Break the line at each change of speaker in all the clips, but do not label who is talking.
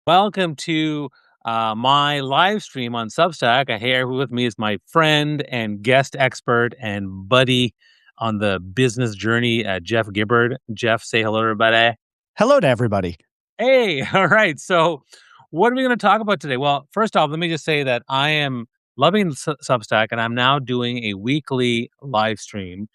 Welcome to my live stream on Substack. Here with me is my friend and guest expert and buddy on the business journey, Jeff Gibbard. Jeff, say hello, everybody.
Hello to everybody.
Hey, all right. So, what are we going to talk about today? Well, first off, let me just say that I am loving Substack, and I'm now doing a weekly live stream.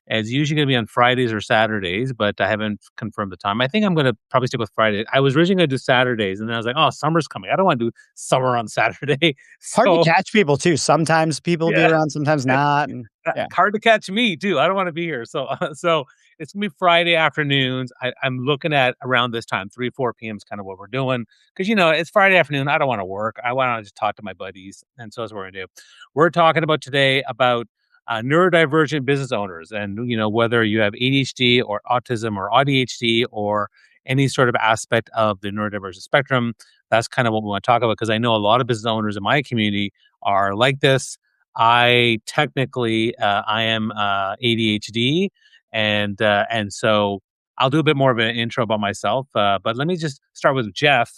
It's usually going to be on Fridays or Saturdays, but I haven't confirmed the time. I think I'm going to probably stick with Friday. I was originally going to do Saturdays, and then I was like, "Oh, summer's coming. I don't want to do summer on Saturday."
Hard to
So,
catch people too. Sometimes people will be
yeah,
around, sometimes not. And yeah.
hard to catch me too. I don't want to be here. So, so it's gonna be Friday afternoons. I'm looking at around this time, 3, 4 p.m. is kind of what we're doing because it's Friday afternoon. I don't want to work. I want to just talk to my buddies, and so that's what we're gonna do. We're talking about today about neurodivergent business owners, and whether you have ADHD or autism or ADHD or any sort of aspect of the neurodivergent spectrum. That's kind of what we want to talk about because I know a lot of business owners in my community are like this. I am ADHD, and so I'll do a bit more of an intro about myself. But let me just start with Jeff.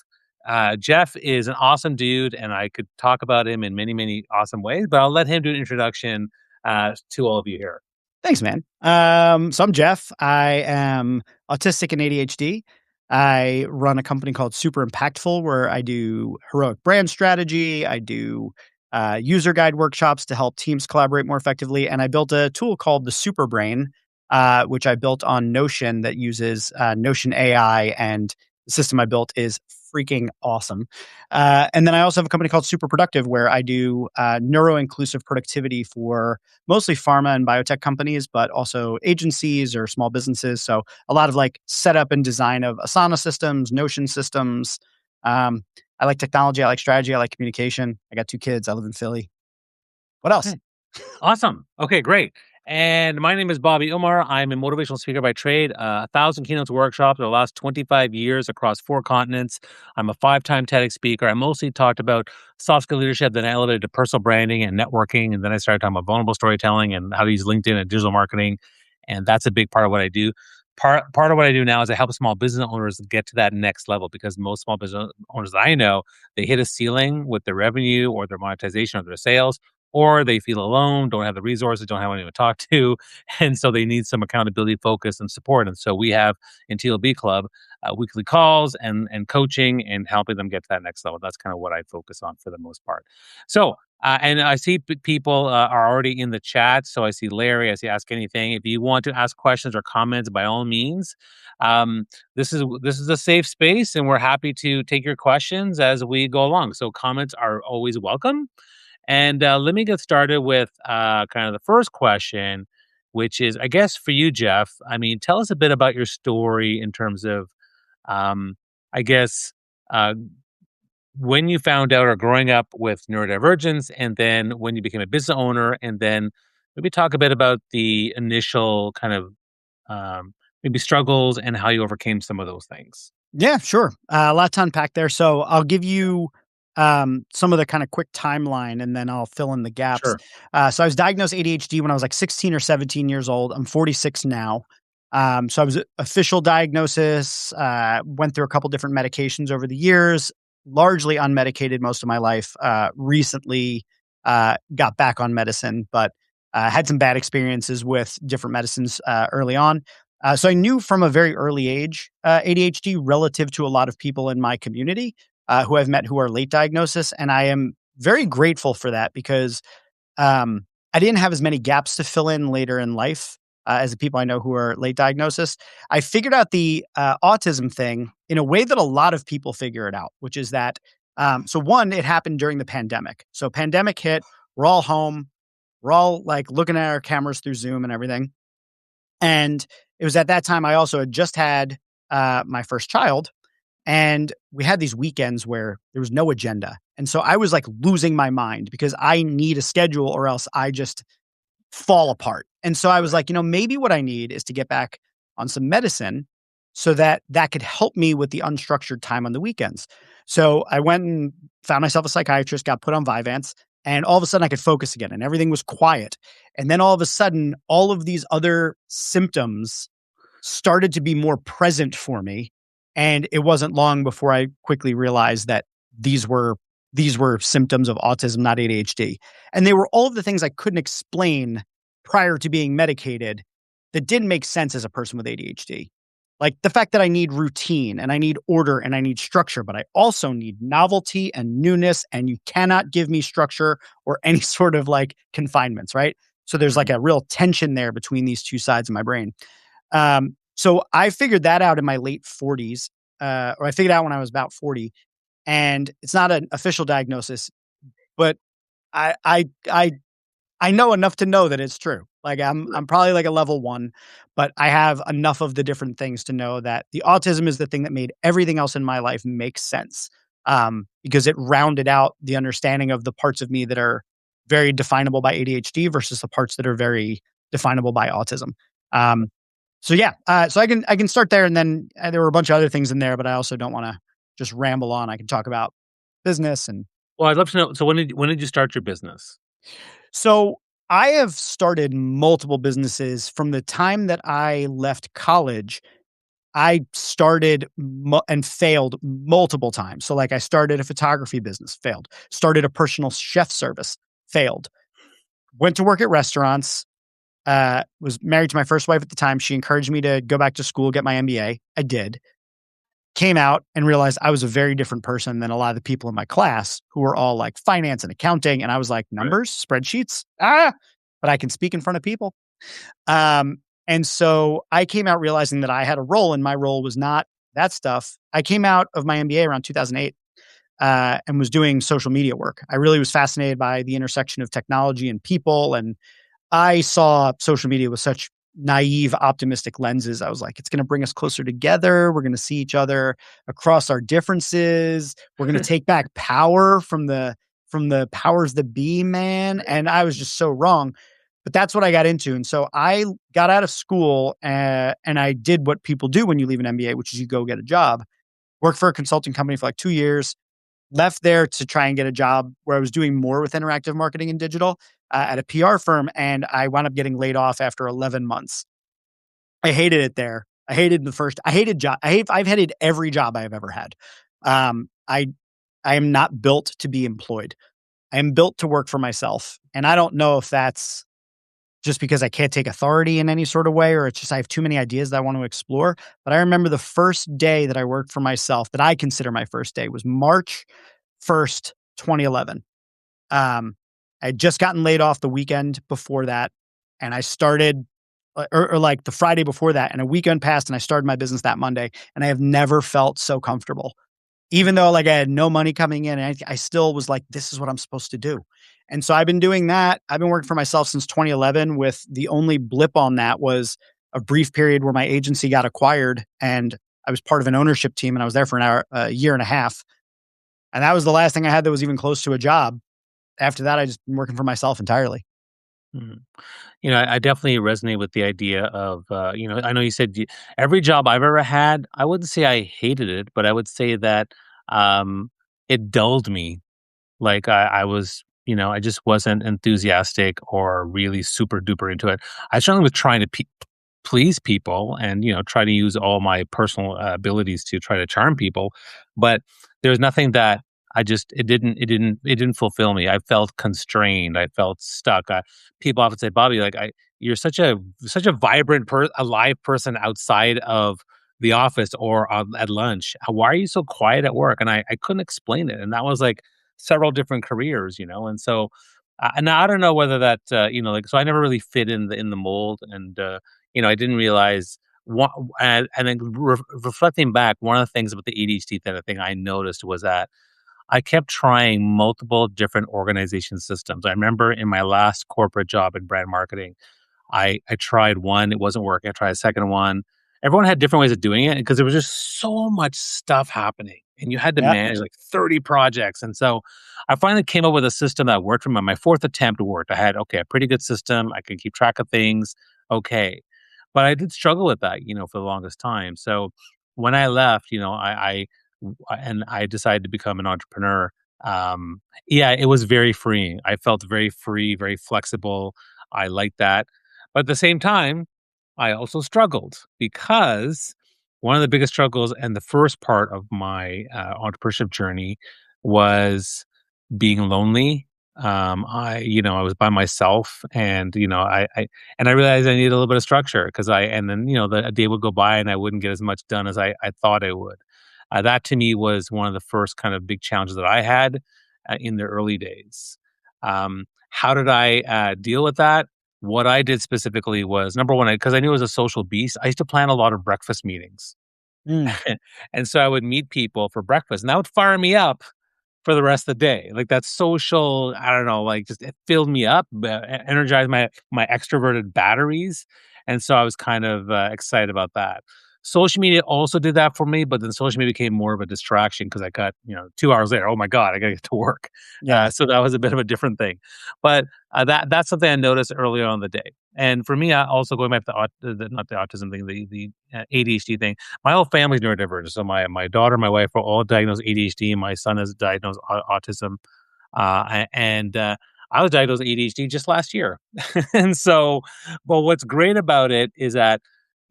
Jeff is an awesome dude, and I could talk about him in many, many awesome ways. But I'll let him do an introduction to all of you here.
Thanks, man. So I'm Jeff. I am autistic and ADHD. I run a company called Super Impactful where I do heroic brand strategy. I do user guide workshops to help teams collaborate more effectively. And I built a tool called the Super Brain, which I built on Notion that uses Notion AI. And the system I built is freaking awesome. And then I also have a company called Super Productive where I do neuro-inclusive productivity for mostly pharma and biotech companies, but also agencies or small businesses. So a lot of like setup and design of Asana systems, Notion systems. I like technology. I like strategy. I like communication. I got 2 kids. I live in Philly. What else?
Okay. Awesome. Okay, great. And my name is Bobby Umar. I'm a motivational speaker by trade, 1,000 keynotes workshops over the last 25 years across 4 continents. I'm a 5-time TEDx speaker. I mostly talked about soft skill leadership, then I elevated to personal branding and networking. And then I started talking about vulnerable storytelling and how to use LinkedIn and digital marketing. And that's a big part of what I do. Part of what I do now is I help small business owners get to that next level because most small business owners that I know, they hit a ceiling with their revenue or their monetization or their sales, or they feel alone, don't have the resources, don't have anyone to talk to, and so they need some accountability, focus, and support. And so we have in TLB Club weekly calls and coaching and helping them get to that next level. That's kind of what I focus on for the most part. So. And I see people are already in the chat. So I see Larry. I see Ask Anything. If you want to ask questions or comments, by all means, um, this is a safe space, and we're happy to take your questions as we go along. So comments are always welcome. And let me get started with kind of the first question, which is, I guess, for you, Jeff. I mean, tell us a bit about your story in terms of, um, I guess, uh, when you found out or growing up with neurodivergence, and then when you became a business owner, and then maybe talk a bit about the initial kind of maybe struggles and how you overcame some of those things.
Yeah, sure. A lot to unpack there. So I'll give you some of the kind of quick timeline and then I'll fill in the gaps.
Sure.
So I was diagnosed ADHD when I was like 16 or 17 years old. I'm 46 now. So I was official diagnosis, went through a couple different medications over the years, largely unmedicated most of my life. Recently got back on medicine, but had some bad experiences with different medicines early on. So I knew from a very early age ADHD relative to a lot of people in my community who I've met who are late diagnosis. And I am very grateful for that because I didn't have as many gaps to fill in later in life as the people I know who are late diagnosis. I figured out the autism thing in a way that a lot of people figure it out, which is that, so one, it happened during the pandemic. So pandemic hit, we're all home, we're all like looking at our cameras through Zoom and everything. And it was at that time I also had just had my first child, and we had these weekends where there was no agenda. And so I was like losing my mind because I need a schedule or else I just fall apart. And so I was like, maybe what I need is to get back on some medicine so that that could help me with the unstructured time on the weekends. So I went and found myself a psychiatrist, got put on Vyvanse, and all of a sudden I could focus again and everything was quiet. And then all of a sudden, all of these other symptoms started to be more present for me. And it wasn't long before I quickly realized that these were these were symptoms of autism, not ADHD. And they were all of the things I couldn't explain prior to being medicated that didn't make sense as a person with ADHD. Like the fact that I need routine and I need order and I need structure, but I also need novelty and newness. And you cannot give me structure or any sort of like confinements, right? So there's like
Mhm.
a real tension there between these two sides of my brain. So I figured that out in my late 40s, or I figured out when I was about 40, and it's not an official diagnosis, but I I I I know enough to know that it's true. Like
Right.
I'm probably like a level 1, but I have enough of the different things to know that the autism is the thing that made everything else in my life make sense. Because it rounded out the understanding of the parts of me that are very definable by ADHD versus the parts that are very definable by autism. Um, so yeah, so I can start there, and then there were a bunch of other things in there, but I also don't want to just ramble on. I can talk about business and
Well, I'd love to know. So when did you start your business?
so I have started multiple businesses from the time that I left college. I started and failed multiple times. So, like, I started a photography business, failed. Started a personal chef service, failed. Went to work at restaurants. Was married to my first wife at the time. She encouraged me to go back to school, get my MBA. I did. Came out and realized I was a very different person than a lot of the people in my class who were all like finance and accounting. And I was like,
Right.
numbers, spreadsheets, but I can speak in front of people. Um, and so I came out realizing that I had a role, and my role was not that stuff. I came out of my MBA around 2008 and was doing social media work. I really was fascinated by the intersection of technology and people, and I saw social media with such naive, optimistic lenses. I was like, it's going to bring us closer together. We're going to see each other across our differences. We're going to take back power from the powers that be, man. And I was just so wrong. But that's what I got into. And so I got out of school and I did what people do when you leave an MBA, which is you go get a job. Worked for a consulting company for like 2 years, left there to try and get a job where I was doing more with interactive marketing and digital at a PR firm, and I wound up getting laid off after 11 months. I hated it there. I hated the first. I hated job. I've hated every job I have ever had. Um, I I am not built to be employed. I am built to work for myself, and I don't know if that's just because I can't take authority in any sort of way, or it's just I have too many ideas that I want to explore. But I remember the first day that I worked for myself, that I consider my first day, was March 1st, 2011. Um, I had just gotten laid off the weekend before that, and I started or like the Friday before that, and a weekend passed, and I started my business that Monday, and I have never felt so comfortable. Even though, like, I had no money coming in, and I still was like, "This is what I'm supposed to do." And so I've been doing that. I've been working for myself since 2011, with the only blip on that was a brief period where my agency got acquired, and I was part of an ownership team, and I was there for a year and a half, and that was the last thing I had that was even close to a job. After that, I just been working for myself entirely.
Mhm. I definitely resonate with the idea of, I know you said every job I've ever had, I wouldn't say I hated it, but I would say that um, it dulled me. Like I was, I just wasn't enthusiastic or really super duper into it. I certainly was trying to please people and, try to use all my personal abilities to try to charm people. But there's nothing that it didn't fulfill me. I felt constrained. I felt stuck. People often say, Bobby, like you're such a vibrant, alive person outside of the office or at lunch. Why are you so quiet at work? And I couldn't explain it. And that was like several different careers, and so, and I don't know whether that, like, so I never really fit in the mold, and I didn't realize what, and then reflecting back, one of the things about the ADHD thing I noticed was that I kept trying multiple different organization systems. I remember in my last corporate job in brand marketing, I tried one, it wasn't working. I tried a second one. Everyone had different ways of doing it because there was just so much stuff happening, and you had to
Yeah.
manage like 30 projects. And so I finally came up with a system that worked for me. My fourth attempt worked. I had, okay, a pretty good system. I could keep track of things. Okay. But I did struggle with that, for the longest time. So when I left, and I decided to become an entrepreneur. Yeah, it was very freeing. I felt very free, very flexible. I liked that. But at the same time, I also struggled because one of the biggest struggles and the first part of my entrepreneurship journey was being lonely. I was by myself, and I realized I needed a little bit of structure because and then a day would go by and I wouldn't get as much done as I thought I would. That to me was one of the first kind of big challenges that I had in the early days. How did I deal with that? What I did specifically was number one, because I knew I was a social beast, I used to plan a lot of breakfast meetings.
Mm,
And so I would meet people for breakfast, and that would fire me up for the rest of the day. Like that social, I don't know, like just it filled me up, energized my extroverted batteries, and so I was kind of excited about that. Social media also did that for me, but then social media became more of a distraction because I got 2 hours later. Oh my god, I got to get to work.
yeah.
So that was a bit of a different thing, but that's something I noticed early on in the day. And for me, I also going back to not the autism thing, the ADHD thing. My whole family's neurodivergent. So my daughter, my wife are all diagnosed ADHD. My son is diagnosed autism, and I was diagnosed ADHD just last year. And so, but what's great about it is that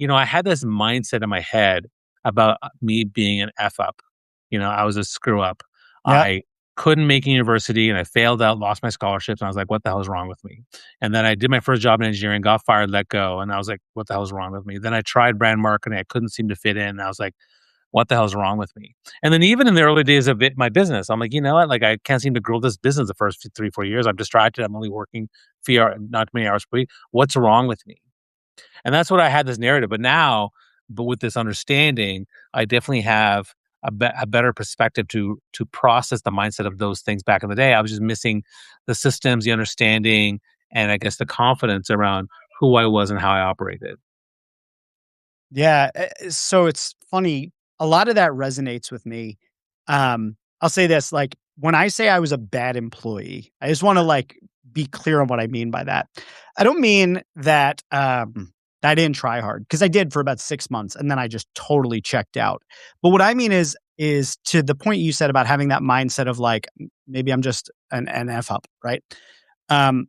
I had this mindset in my head about me being an f up. I was a screw up.
Yeah.
I couldn't make university, and I failed out, lost my scholarships, and I was like, "What the hell is wrong with me?" And then I did my first job in engineering, got fired, let go, and I was like, "What the hell is wrong with me?" Then I tried brand marketing, I couldn't seem to fit in, and I was like, "What the hell is wrong with me?" And then even in the early days of my business, I'm like, "You know what? Like, I can't seem to grow this business the first 3, 4 years. I'm distracted. I'm only working not many hours per week. What's wrong with me?" And that's what I had this narrative. But with this understanding, I definitely have a better perspective to process the mindset of those things back in the day. I was just missing the systems, the understanding, and I guess the confidence around who I was and how I operated.
Yeah, so it's funny, a lot of that resonates with me. I'll say this, like, when I say I was a bad employee, I just wanna, like, be clear on what I mean by that. I don't mean that, I didn't try hard, because I did for about 6 months, and then I just totally checked out. But what I mean is to the point you said about having that mindset of, like, maybe I'm just an F up, right? Um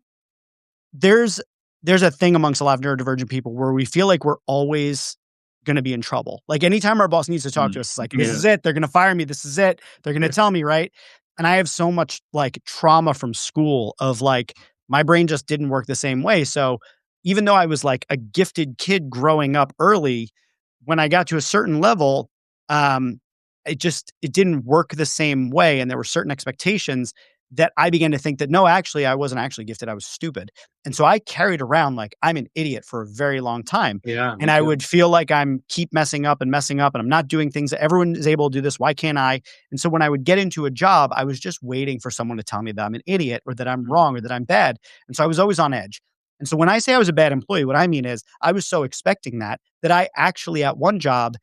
there's there's a thing amongst a lot of neurodivergent people where we feel like we're always gonna be in trouble. Like, anytime our boss needs to talk to
Mm.
us, it's like, "This
Yeah.
is it. They're gonna fire me. This is it. They're gonna tell me," right? And I have so much, like, trauma from school of, like, my brain just didn't work the same way, so even though I was, like, a gifted kid growing up early, when I got to a certain level, um, it didn't work the same way, and there were certain expectations that I began to think that, no, actually, I wasn't actually gifted, I was stupid. And so I carried around like I'm an idiot for a very long time.
Yeah,
And
me
I
too.
would feel like I'm keep messing up and I'm not doing things that everyone is able to do this. Why can't I? And so when I would get into a job, I was just waiting for someone to tell me that I'm an idiot or that I'm
Mm.
wrong or that I'm bad. And so I was always on edge. And so when I say I was a bad employee, what I mean is I was so expecting that I actually at one job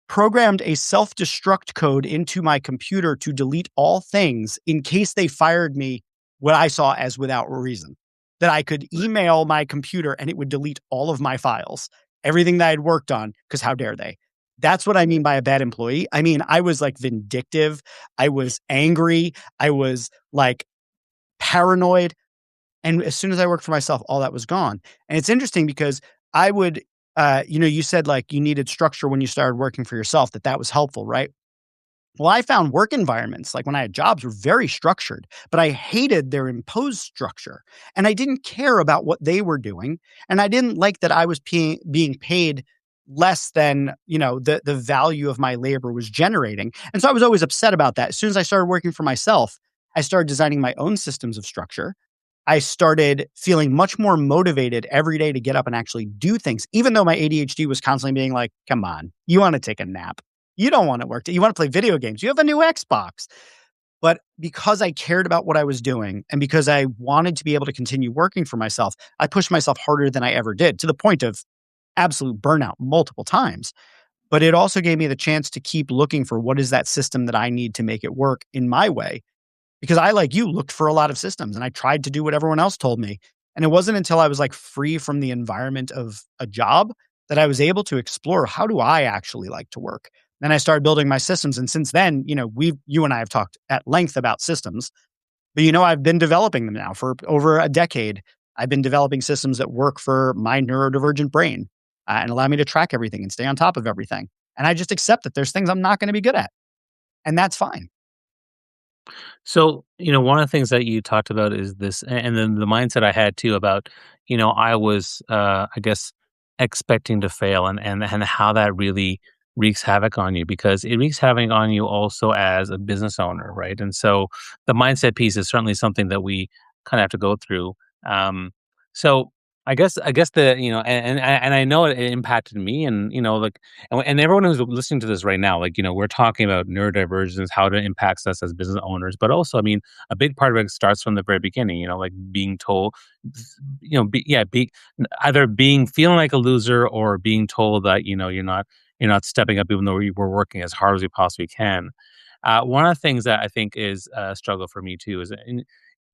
programmed a self-destruct code into my computer to delete all things in case they fired me, what I saw as without reason. That I could email my computer and it would delete all of my files, everything that I'd worked on, because how dare they? That's what I mean by a bad employee. I mean, I was like vindictive. I was angry. I was like paranoid. And as soon as I worked for myself, all that was gone. And it's interesting because I would, you said like you needed structure when you started working for yourself, that was helpful, right? Well, I found work environments, like when I had jobs, were very structured, but I hated their imposed structure. And I didn't care about what they were doing. And I didn't like that I was being paid less than, the value of my labor was generating. And so I was always upset about that. As soon as I started working for myself, I started designing my own systems of structure. I started feeling much more motivated every day to get up and actually do things, even though my ADHD was constantly being like, come on, you want to take a nap. You don't want to work. You want to play video games. You have a new Xbox. But because I cared about what I was doing and because I wanted to be able to continue working for myself, I pushed myself harder than I ever did to the point of absolute burnout multiple times. But it also gave me the chance to keep looking for what is that system that I need to make it work in my way because I, like you, looked for a lot of systems and I tried to do what everyone else told me. And it wasn't until I was like free from the environment of a job that I was able to explore how do I actually like to work. Then I started building my systems. And since then, you and I have talked at length about systems, but I've been developing them now for over a decade. I've been developing systems that work for my neurodivergent brain and allow me to track everything and stay on top of everything. And I just accept that there's things I'm not going to be good at. And that's fine.
So, one of the things that you talked about is this, and then the mindset I had too about, I was, I guess, expecting to fail, and how that really wreaks havoc on you because it wreaks havoc on you also as a business owner, right? And so, the mindset piece is certainly something that we kind of have to go through. Um, so. I guess and I know it impacted me, and like, and everyone who's listening to this right now, like, we're talking about neurodivergence, how it impacts us as business owners, but also, I mean, a big part of it starts from the very beginning, like being told, either feeling like a loser or being told that, you're not stepping up even though we were working as hard as we possibly can. One of the things that I think is a struggle for me too is,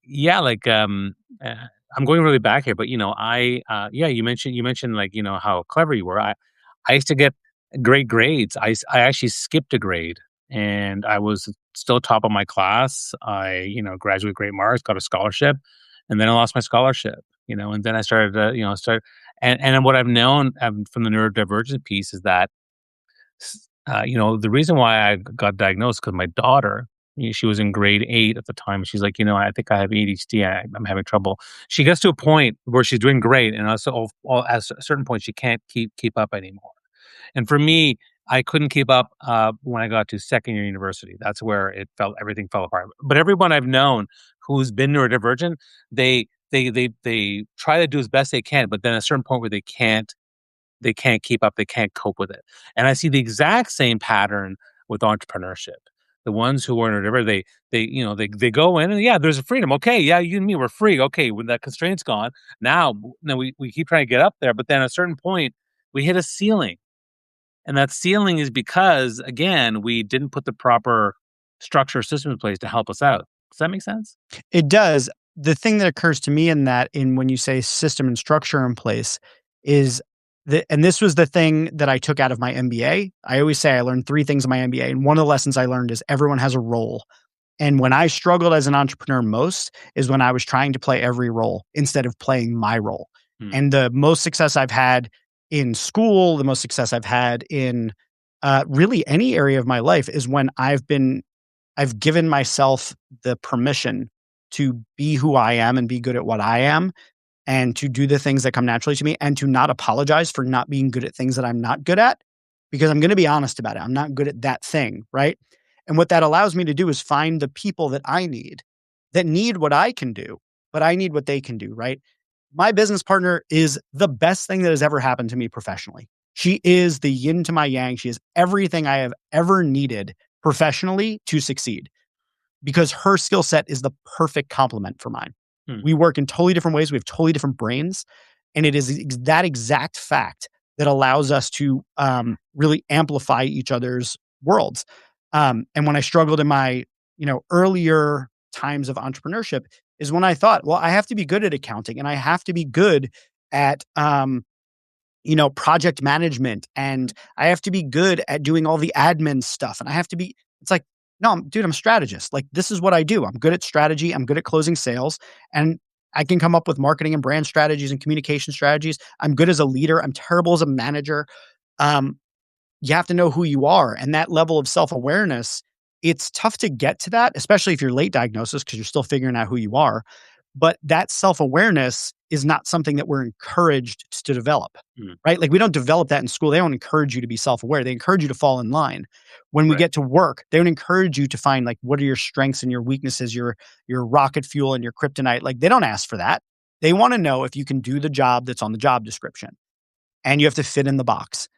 yeah, like, uh, I'm going really back here, but, yeah, you mentioned, like, how clever you were. I used to get great grades. I actually skipped a grade, and I was still top of my class. I, graduated with great marks, got a scholarship, and then I lost my scholarship, and then I started to, and then what I've known, from the neurodivergent piece is that the reason why I got diagnosed because my daughter, she was in grade 8 at the time. She's like, I think I have ADHD. I'm having trouble. She gets to a point where she's doing great, and also, at a certain point, she can't keep up anymore. And for me, I couldn't keep up when I got to second year university. That's where everything fell apart. But everyone I've known who's been neurodivergent, they try to do as best they can, but then at a certain point where they can't keep up, they can't cope with it. And I see the exact same pattern with entrepreneurship. The ones who are neurodivergent, they go in and, yeah, there's a freedom. Okay, yeah, you and me, we're free. Okay, when that constraint's gone, now we keep trying to get up there, but then at a certain point we hit a ceiling. And that ceiling is because, again, we didn't put the proper structure system in place to help us out. Does that make sense?
It does. The thing that occurs to me in that, in when you say system and structure in place, is that, and this was the thing that I took out of my MBA. I always say I learned three things in my MBA. And one of the lessons I learned is everyone has a role. And when I struggled as an entrepreneur most is when I was trying to play every role instead of playing my role.
Hmm.
And the most success I've had in school, the most success I've had in really any area of my life is when I've given myself the permission to be who I am and be good at what I am and to do the things that come naturally to me and to not apologize for not being good at things that I'm not good at because I'm going to be honest about it. I'm not good at that thing, right? And what that allows me to do is find the people that need what I can do, but I need what they can do, right? My business partner is the best thing that has ever happened to me professionally. She is the yin to my yang. She is everything I have ever needed professionally to succeed because her skill set is the perfect complement for mine.
Hmm.
We work in totally different ways. We have totally different brains. And it is that exact fact that allows us to really amplify each other's worlds. And when I struggled in my, earlier times of entrepreneurship is when I thought, well, I have to be good at accounting and I have to be good at, project management and I have to be good at doing all the admin stuff. And I have to be, it's like, no, dude, I'm a strategist. Like, this is what I do. I'm good at strategy. I'm good at closing sales. And I can come up with marketing and brand strategies and communication strategies. I'm good as a leader. I'm terrible as a manager. Um, you have to know who you are. And that level of self awareness, it's tough to get to that, especially if you're late diagnosis because you're still figuring out who you are. But that self awareness is not something that we're encouraged to develop,
Hmm.
right? Like we don't develop that in school. They don't encourage you to be self aware. They encourage you to fall in line. When we
Right.
get to work, they don't encourage you to find like what are your strengths and your weaknesses, your rocket fuel and your kryptonite. Like they don't ask for that. They want to know if you can do the job that's on the job description and you have to fit in the box.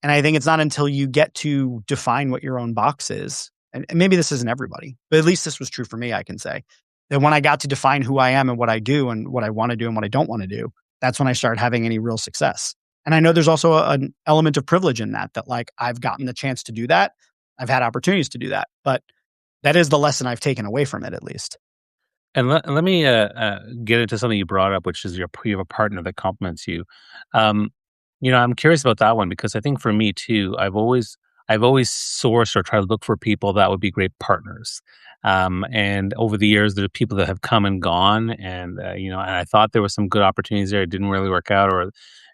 And I think it's not until you get to define what your own box is, and maybe this isn't everybody, but at least this was true for me, I can say, that when I got to define who I am and what I do and what I want to do and what I don't want to do, that's when I started having any real success. And I know there's also an element of privilege in that like I've gotten the chance to do that. I've had opportunities to do that, but that is the lesson I've taken away from it, at least.
And let me get into something you brought up, which is you have a partner that compliments you. Um, I'm curious about that one because I think for me too, I've always sourced or tried to look for people that would be great partners. And over the years, there are people that have come and gone, and and I thought there was some good opportunities there. It didn't really work out,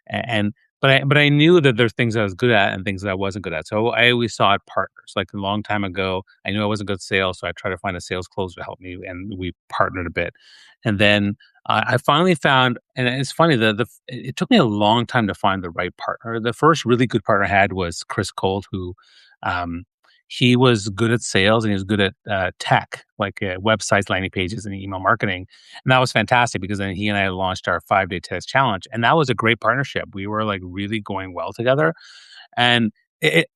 and but I knew that there's things I was good at and things that I wasn't good at. So I always sought partners. Like a long time ago, I knew I wasn't good at sales, so I tried to find a sales closer to help me, and we partnered a bit. And then I finally found, and it's funny it took me a long time to find the right partner. The first really good partner I had was Chris Colt, who um, he was good at sales and he was good at tech, like websites, landing pages, and email marketing. And that was fantastic because then he and I launched our 5-day test challenge, and that was a great partnership. We were like really going well together, and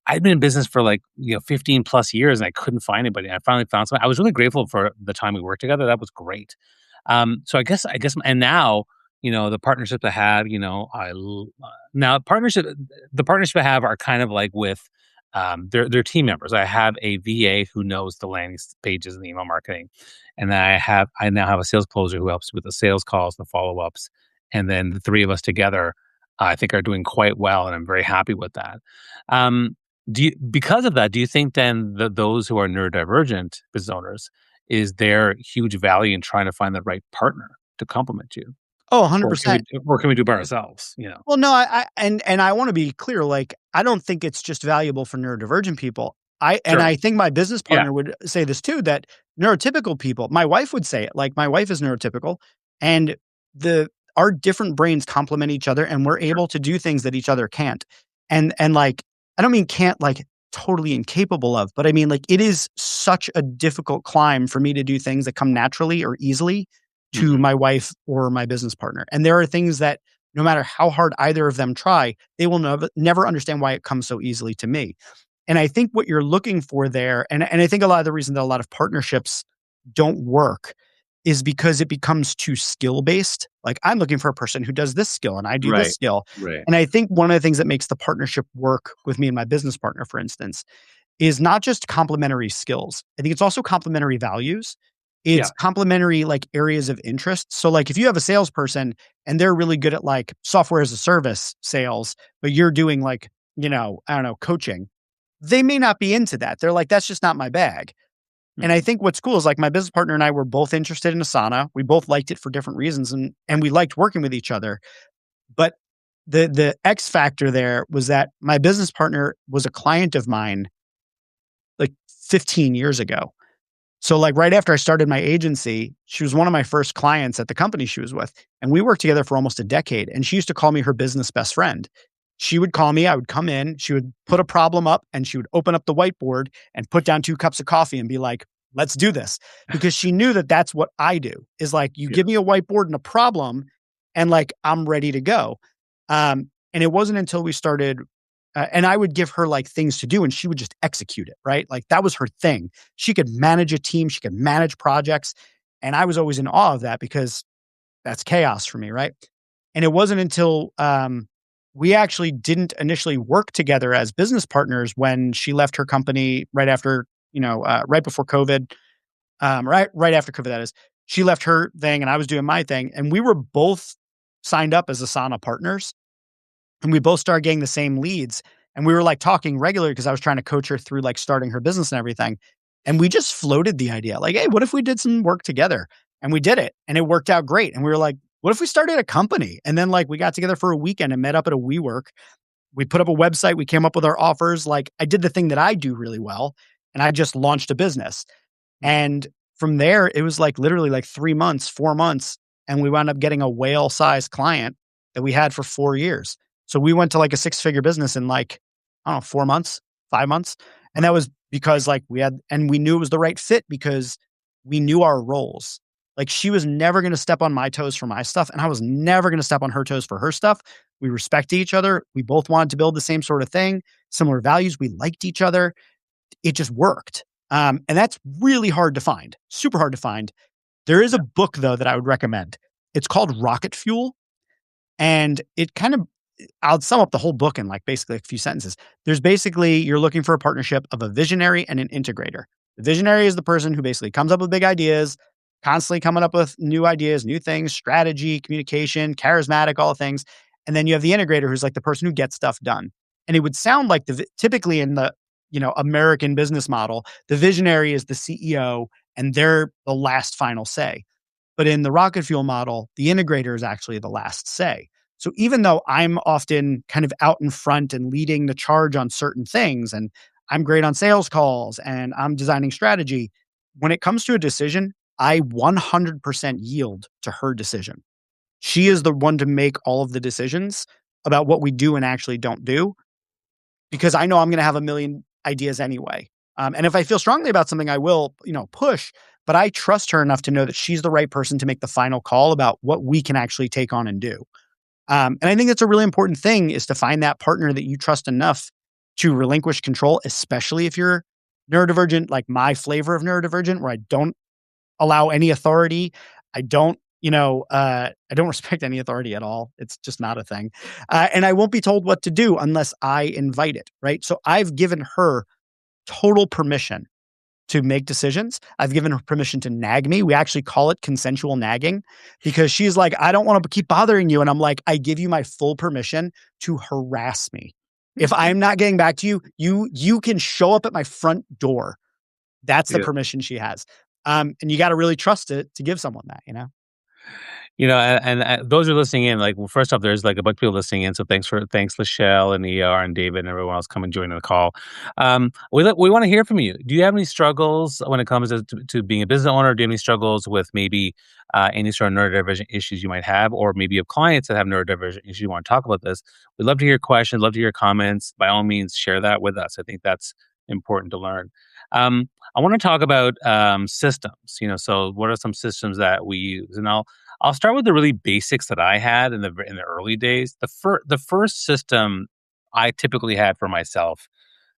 I'd been in business for like 15 plus years, and I couldn't find anybody. I finally found someone. I was really grateful for the time we worked together. That was great. So I guess, and now the partnerships I have, now the partnership I have are kind of like with they're team members. I have a VA who knows the landing pages and the email marketing, and then I now have a sales closer who helps with the sales calls, the follow ups, and then the three of us together, I think, are doing quite well, and I'm very happy with that. Um, because of that, do you think then that those who are neurodivergent business owners is there huge value in trying to find the right partner to complement you,
Oh,
or can we
100%.
or can we do it by ourselves?
Well, no, and I wanna be clear, like, I don't think it's just valuable for neurodivergent people.
Sure.
I think my business
Yeah.
partner would say this too, that neurotypical people, my wife would say it, like, my wife is neurotypical, and the our different brains complement each other, and we're
Sure.
able to do things that each other can't. And, like, I don't mean can't, like, totally incapable of, but I mean, like, it is such a difficult climb for me to do things that come naturally or easily to
Hmm.
my wife or my business partner, and there are things that no matter how hard either of them try, they will never understand why it comes so easily to me. And I think what you're looking for there, and I think a lot of the reason that a lot of partnerships don't work is because it becomes too skill based. Like I'm looking for a person who does this skill and I do this
Right.
skill.
Right.
And I think one of the things that makes the partnership work with me and my business partner, for instance, is not just complementary skills. I think it's also complementary values.
Yeah.
It's complementary like areas of interest. So like if you have a salesperson and they're really good at like software as a service sales, but you're doing like, I don't know, coaching, they may not be into that. They're like, that's just not my bag. And I
Mhm.
think what's cool is like my business partner and I were both interested in Asana. We both liked it for different reasons and we liked working with each other. But the X factor there was that my business partner was a client of mine like 15 years ago. So, like, right after I started my agency, she was one of my first clients at the company she was with, and we worked together for almost a decade, and she used to call me her business best friend. She would call me, I would come in, she would put a problem up, and she would open up the whiteboard and put down 2 cups of coffee and be like, "Let's do this." Because she knew that that's what I do, is like, you
Yeah.
give me a whiteboard and a problem, and, like, I'm ready to go. And it wasn't until we started and I would give her, like, things to do, and she would just execute it, right? Like, that was her thing. She could manage a team, she could manage projects, and I was always in awe of that because that's chaos for me, right? And it wasn't until, we actually didn't initially work together as business partners when she left her company right after, right before COVID, right after COVID, that is. She left her thing and I was doing my thing, and we were both signed up as Asana partners, and we both started getting the same leads, and we were, like, talking regularly because I was trying to coach her through, like, starting her business and everything, and we just floated the idea, like, "Hey, what if we did some work together?" And we did it, and it worked out great, and we were like, "What if we started a company?" And then, like, we got together for a weekend and met up at a WeWork. We put up a website, we came up with our offers, like, I did the thing that I do really well, and I just launched a business.
Mhm.
And from there, it was like literally like 3 months, 4 months, and we wound up getting a whale-sized client that we had for 4 years. So we went to like a six-figure business in like, I don't know, 4 months, 5 months, and that
Right.
was because like we knew it was the right fit because we knew our roles. Like she was never gonna step on my toes for my stuff, and I was never gonna step on her toes for her stuff. We respected each other. We both wanted to build the same sort of thing, similar values. We liked each other. It just worked. And that's really hard to find, super hard to find. There is a
Yeah.
book though that I would recommend. It's called Rocket Fuel, and it kind of I'll sum up the whole book in like basically a few sentences. There's basically you're looking for a partnership of a visionary and an integrator. The visionary is the person who basically comes up with big ideas, constantly coming up with new ideas, new things, strategy, communication, charismatic, all the things. And then you have the integrator who's like the person who gets stuff done. And it would sound like typically in the American business model, the visionary is the CEO and they're the last final say. But in the rocket fuel model, the integrator is actually the last say. So even though I'm often kind of out in front and leading the charge on certain things, and I'm great on sales calls and I'm designing strategy, when it comes to a decision, I 100% yield to her decision. She is the one to make all of the decisions about what we do and actually don't do, because I know I'm going to have a million ideas anyway. And if I feel strongly about something, I will, push. But I trust her enough to know that she's the right person to make the final call about what we can actually take on and do. And I think that's a really important thing, is to find that partner that you trust enough to relinquish control, especially if you're neurodivergent, like my flavor of neurodivergent, where I don't allow any authority. I don't, I don't respect any authority at all. It's just not a thing. And I won't be told what to do unless I invite it. Right. So I've given her total permission to make decisions. I've given her permission to nag me. We actually call it consensual nagging, because she's like, I don't want to keep bothering you. And I'm like, I give you my full permission to harass me. If I'm not getting back to you, you can show up at my front door. That's the
Yeah.
permission she has. And you got to really trust it to give someone that,
Those are listening in. Like, well, first off, there's like a bunch of people listening in. So thanks, Lachelle and ER and David and everyone else coming joining the call. We want to hear from you. Do you have any struggles when it comes to being a business owner? Do you have any struggles with maybe any sort of neurodivergent issues you might have, or maybe you have clients that have neurodivergent issues? You want to talk about this? We'd love to hear your questions. Love to hear your comments. By all means, share that with us. I think that's important to learn. I want to talk about systems. So what are some systems that we use? And I'll start with the really basics that I had in the early days. The first system I typically had for myself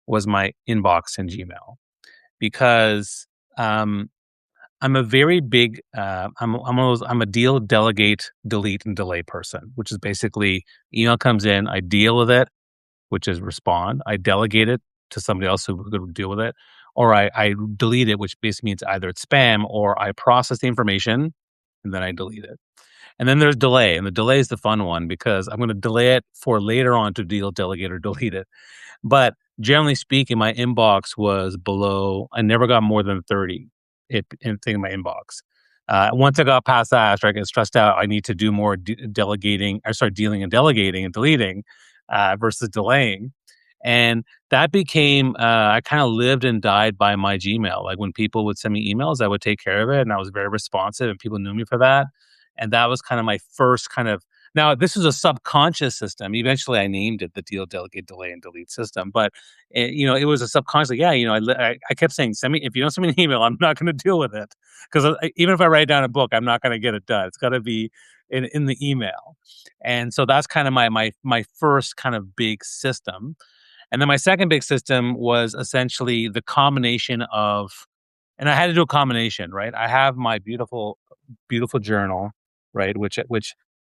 was my inbox in Gmail, because I'm a very big I'm a delegate, delete, and delay person, which is basically email comes in, I deal with it, which is respond. I delegate it to somebody else who could deal with it, or I delete it, which basically means either it's spam or I process the information and then I delete it. And then there's delay, and the delay is the fun one, because I'm going to delay it for later on to delegate or delete it. But generally speaking, my inbox was below. I never got more than 30 in my inbox. Once I got past that, after I get stressed out, I need to do more delegating. I start dealing and delegating and deleting versus delaying. And that became, I kind of lived and died by my Gmail. Like, when people would send me emails, I would take care of it. And I was very responsive, and people knew me for that. And that was kind of my first kind of, now this is a subconscious system. Eventually I named it the deal, delegate, delay, and delete system. But it was a subconscious, like, yeah, I kept saying, send me, if you don't send me an email, I'm not going to deal with it. Because even if I write down a book, I'm not going to get it done. It's got to be in the email. And so that's kind of my first kind of big system. And then my second big system was essentially the combination of, and I had to do a combination, right? I have my beautiful, beautiful journal, right? Which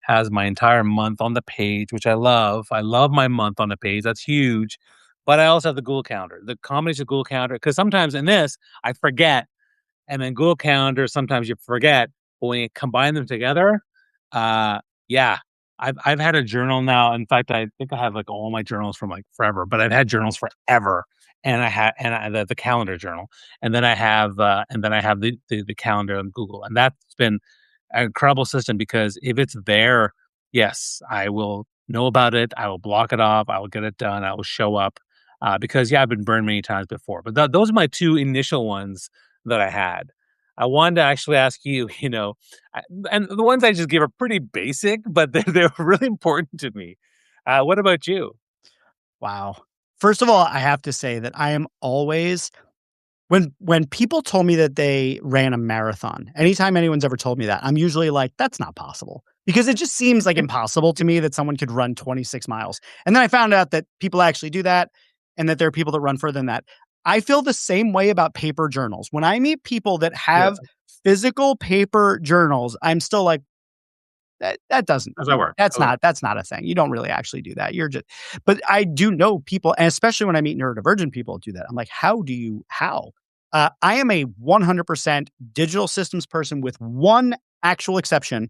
has my entire month on the page, which I love. I love my month on the page. That's huge. But I also have the Google Calendar, the combination of Google Calendar, because sometimes in this I forget, and then Google Calendar, sometimes you forget, but when you combine them together, yeah, I've had a journal now. In fact, I think I have like all my journals from like forever, but I've had journals forever, and the calendar journal, and then I have the calendar on Google, and that's been an incredible system, because if it's there, yes, I will know about it. I will block it off. I will get it done. I will show up, because yeah, I've been burned many times before. But those are my two initial ones that I had. I wanted to actually ask you, and the ones I just gave are pretty basic, but they're really important to me. What about you?
Wow. First of all, I have to say that I am always, when people told me that they ran a marathon, anytime anyone's ever told me that, I'm usually like, that's not possible, because it just seems like impossible to me that someone could run 26 miles. And then I found out that people actually do that, and that there are people that run further than that. I feel the same way about paper journals. When I meet people that
Yeah,
have physical paper journals, I'm still like, that doesn't,
how's that work?
that's not a thing. You don't really actually do that. You're just, but I do know people, and especially when I meet neurodivergent people, do that. I'm like, how? I am a 100% digital systems person, with one actual exception,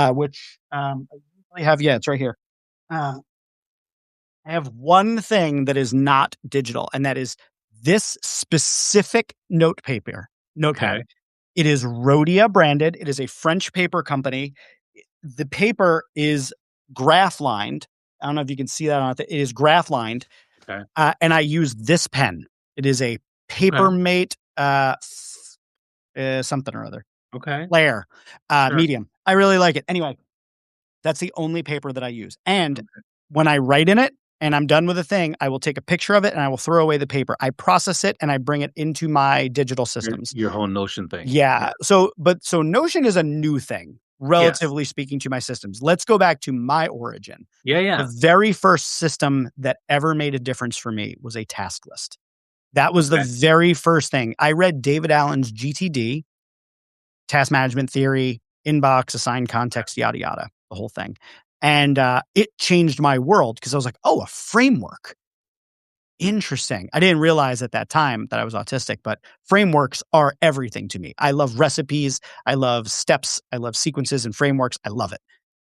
which I usually have. Yeah, it's right here. Um, I have one thing that is not digital, and that is this specific notepad.
Okay.
It is Rhodia branded. It is a French paper company. The paper is graph lined. I don't know if you can see that on it. It is graph lined,
Okay.
and I use this pen. It is a
Okay.
Papermate something or other
Okay.
Flare
Sure.
medium. I really like it. Anyway, that's the only paper that I use. And
Okay.
when I write in it and I'm done with a thing, I will take a picture of it and I will throw away the paper. I process it and I bring it into my digital systems.
Your whole Notion thing. Yeah.
Yeah. So Notion is a new thing,
Yes.
relatively speaking, to my systems. Let's go back to my origin.
Yeah.
The
Yeah.
very first system that ever made a difference for me was a task list. That was the
Okay.
very first thing. I read David Allen's GTD, task management theory, inbox, assigned context, yada, yada, the whole thing. And it changed my world because I was like, oh, a framework. Interesting. I didn't realize at that time that I was autistic, but frameworks are everything to me. I love recipes. I love steps. I love sequences and frameworks. I love it.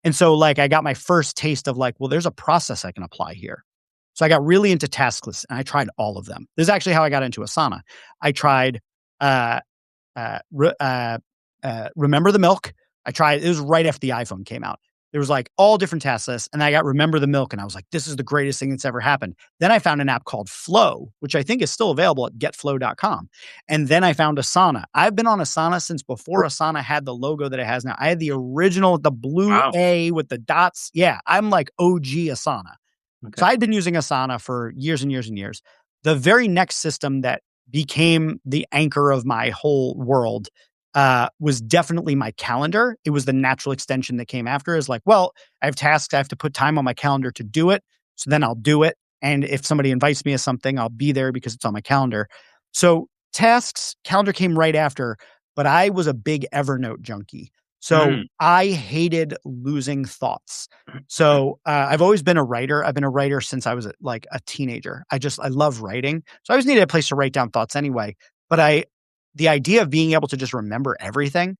And so, like, I got my first taste of like, well, there's a process I can apply here. So I got really into task lists and I tried all of them. This is actually how I got into Asana. I tried uh, re- Remember the Milk. I tried, it was right after the iPhone came out. There was like all different task lists, and I got Remember the Milk, and I was like, this is the greatest thing that's ever happened. Then I found an app called Flow, which I think is still available at getflow.com. And then I found Asana. I've been on Asana since before Asana had the logo that it has now. I had the original, the blue
Wow.
A with the dots. Yeah, I'm like OG Asana.
Okay.
So I'd been using Asana for years and years and years. The very next system that became the anchor of my whole world was definitely my calendar. It was the natural extension that came after. Is like, well, I have tasks. I have to put time on my calendar to do it. So then I'll do it. And if somebody invites me to something, I'll be there because it's on my calendar. So tasks, calendar came right after, but I was a big Evernote junkie. So
Mm.
I hated losing thoughts. So I've always been a writer. I've been a writer since I was like a teenager. I love writing. So I always needed a place to write down thoughts anyway. But the idea of being able to just remember everything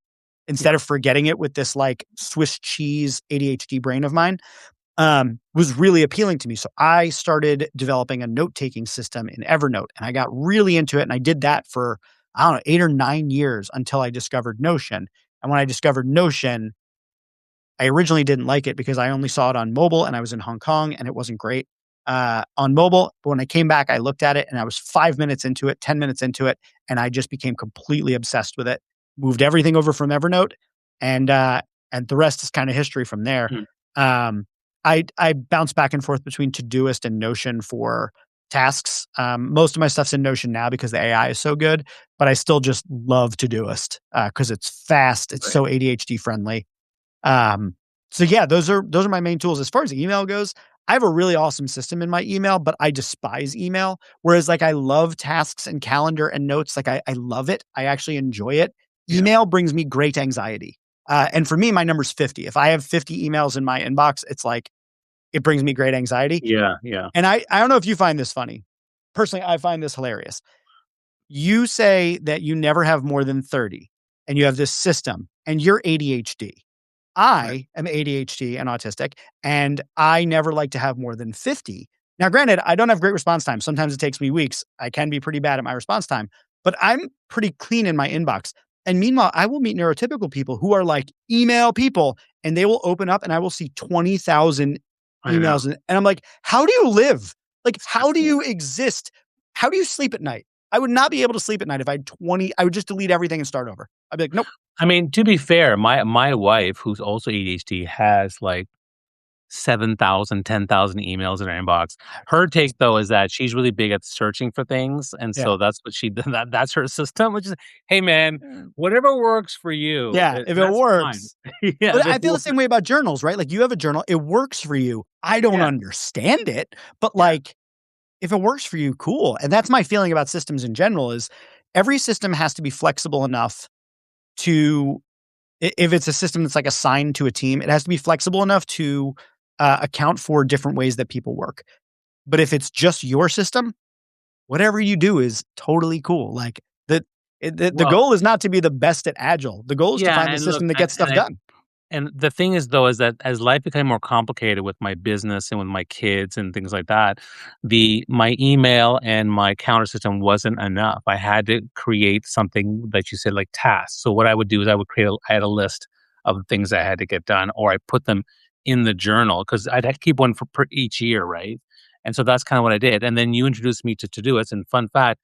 instead
Yeah.
of forgetting it with this like Swiss cheese ADHD brain of mine was really appealing to me. So I started developing a note taking system in Evernote and I got really into it. And I did that for, I don't know, 8 or 9 years until I discovered Notion. And when I discovered Notion, I originally didn't like it because I only saw it on mobile and I was in Hong Kong and it wasn't great on mobile. But when I came back, I looked at it and I was 5 minutes into it, 10 minutes into it, and I just became completely obsessed with it. Moved everything over from Evernote, and the rest is kind of history from there.
Mm.
Um, I bounce back and forth between Todoist and Notion for tasks. Most of my stuff's in Notion now because the AI is so good, but I still just love Todoist because it's fast. It's
Right.
so ADHD friendly. Um, so yeah, those are my main tools. As far as email goes, I have a really awesome system in my email, but I despise email. Whereas like I love tasks and calendar and notes. Like I love it. I actually enjoy it.
Yeah.
Email brings me great anxiety. And for me, my number's 50. If I have 50 emails in my inbox, it's like it brings me great anxiety.
Yeah. Yeah.
And I don't know if you find this funny. Personally, I find this hilarious. You say that you never have more than 30 and you have this system and you're ADHD.
Right.
I am ADHD and autistic, and I never like to have more than 50. Now, granted, I don't have great response time. Sometimes it takes me weeks. I can be pretty bad at my response time, but I'm pretty clean in my inbox. And meanwhile, I will meet neurotypical people who are like email people, and they will open up and I will see 20,000
I know.
emails. And I'm like, how do you live? Like,
It's
how do
fascinating.
you exist? How do you sleep at night? I would not be able to sleep at night if I had 20. I would just delete everything and start over. I'd be like, nope.
I mean, to be fair, my wife, who's also ADHD, has like 7,000, 10,000 emails in her inbox. Her take though is that she's really big at searching for things, and
Yeah.
so that's what she that's her system, which is, "Hey man, whatever works for you,
Yeah, if it
that's fine."
works.
Yeah,
But
if it
I feel the
works.
same way about journals, right? Like, you have a journal, it works for you. I don't
Yeah,
understand it, but,
yeah,
like, if it works for you, cool. And that's my feeling about systems in general is every system has to be flexible enough to if it's a system that's, like, assigned to a team, it has to be flexible enough to, account for different ways that people work. But if it's just your system, whatever you do is totally cool. Like, the
well,
goal is not to be the best at Agile. The goal is to
yeah,
find the
and look,
system that gets stuff done.
and the thing is, though, is that as life became more complicated with my business and with my kids and things like that, the my email and my counter system wasn't enough. I had to create something that you said, like tasks. So what I would do is I had a list of things I had to get done, or I put them in the journal because I'd have to keep one for per each year, right? And so that's kind of what I did. And then you introduced me to Todoist. And fun fact,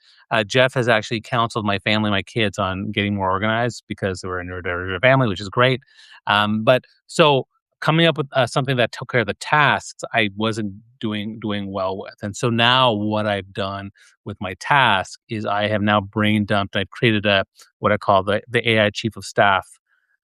Jeff has actually counseled my family, my kids, on getting more organized because we're a neurodivergent family, which is great. But so coming up with something that took care of the tasks, I wasn't doing well with. And so now what I've done with my task is I have now brain dumped. I've created a what I call the AI chief of staff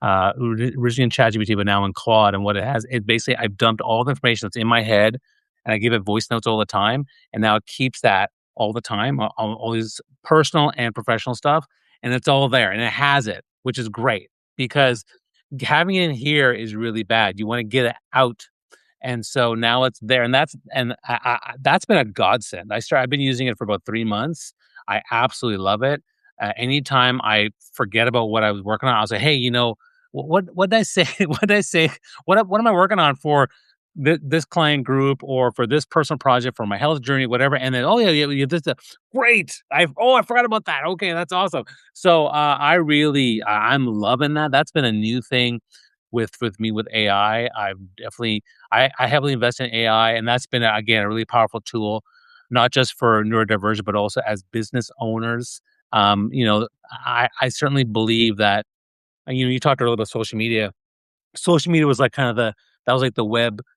originally in ChatGPT, but now in Claude. And what it has, it basically I've dumped all the information that's in my head, and I give it voice notes all the time, and now it keeps that all the time, all these personal and professional stuff, and it's all there, and it has it, which is great because having it in here is really bad. You want to get it out, and so now it's there, and that's been a godsend. I've been using it for about 3 months. I absolutely love it. Anytime I forget about what I was working on, I'll say, "Hey, what did I say? What did I say? What am I working on for this client group or for this personal project for my health journey, whatever?" And then, oh yeah, yeah, yeah this great. I forgot about that. Okay, that's awesome. So I'm loving that. That's been a new thing with me with AI. I heavily invest in AI, and that's been again a really powerful tool, not just for neurodivergent, but also as business owners. I certainly believe that you talked earlier about social media. Social media was like kind of that was like the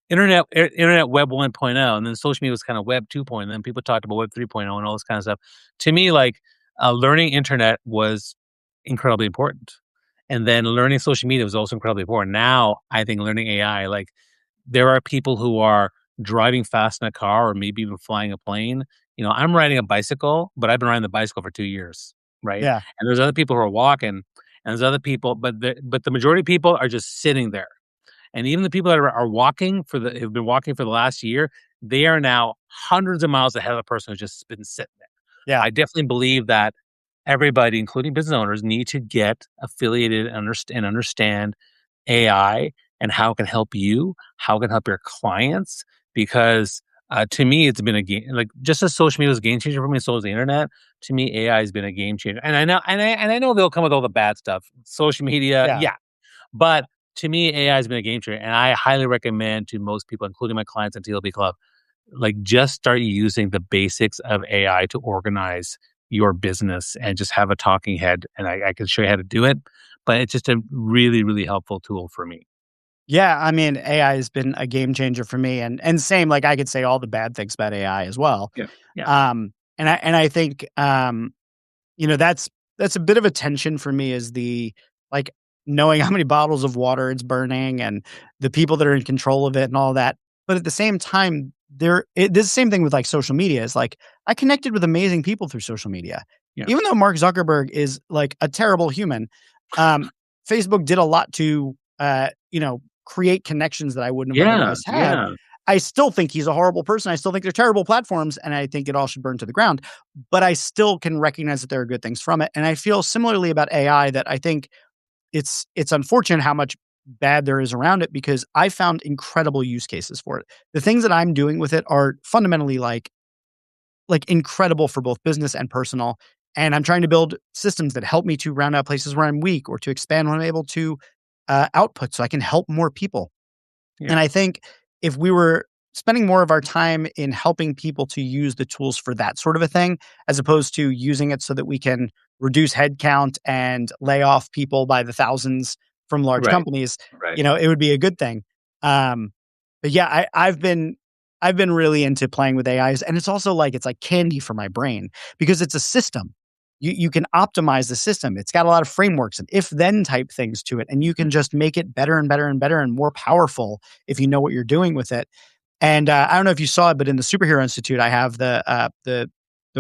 internet web 1.0, and then social media was kind of web 2.0, and then people talked about web 3.0 and all this kind of stuff. To me, like learning internet was incredibly important. And then learning social media was also incredibly important. Now, I think learning AI, like there are people who are driving fast in a car or maybe even flying a plane. I'm riding a bicycle, but I've been riding the bicycle for 2 years, right?
Yeah.
And there's other people who are walking, and there's other people, but the majority of people are just sitting there. And even the people that are walking have been walking for the last year, they are now hundreds of miles ahead of the person who's just been sitting there.
Yeah.
I definitely believe that everybody, including business owners, need to get affiliated and understand AI and how it can help you, how it can help your clients. Because to me, it's been a game. Like just as social media was a game changer for me, so is the internet. To me, AI has been a game changer. And I know they'll come with all the bad stuff. Social media,
Yeah.
yeah, but to me, AI has been a game changer, and I highly recommend to most people, including my clients at TLB Club, like just start using the basics of AI to organize your business and just have a talking head. And I can show you how to do it, but it's just a really, really helpful tool for me.
Yeah, I mean, AI has been a game changer for me, and same, like, I could say all the bad things about AI as well.
Yeah. Yeah.
And I think, that's a bit of a tension for me is like, knowing how many bottles of water it's burning and the people that are in control of it and all that. But at the same time, this same thing with, like, social media is, like, I connected with amazing people through social media.
Yeah.
Even though Mark Zuckerberg is, like, a terrible human, um, Facebook did a lot to, create connections that I wouldn't have
Yeah.
otherwise had.
Yeah.
I still think he's a horrible person. I still think they're terrible platforms, and I think it all should burn to the ground. But I still can recognize that there are good things from it. And I feel similarly about AI that I think it's unfortunate how much bad there is around it because I found incredible use cases for it. The things that I'm doing with it are fundamentally like incredible for both business and personal. And I'm trying to build systems that help me to round out places where I'm weak or to expand when I'm able to output so I can help more people.
Yeah.
And I think if we were spending more of our time in helping people to use the tools for that sort of a thing, as opposed to using it so that we can reduce headcount and lay off people by the thousands from large
Right.
companies,
Right.
it would be a good thing. Um, but yeah, I've been really into playing with AIs, and it's like candy for my brain because it's a system. You can optimize the system. It's got a lot of frameworks and if then type things to it, and you can just make it better and better and better and more powerful if you know what you're doing with it. And I don't know if you saw it, but in the Superhero Institute, I have the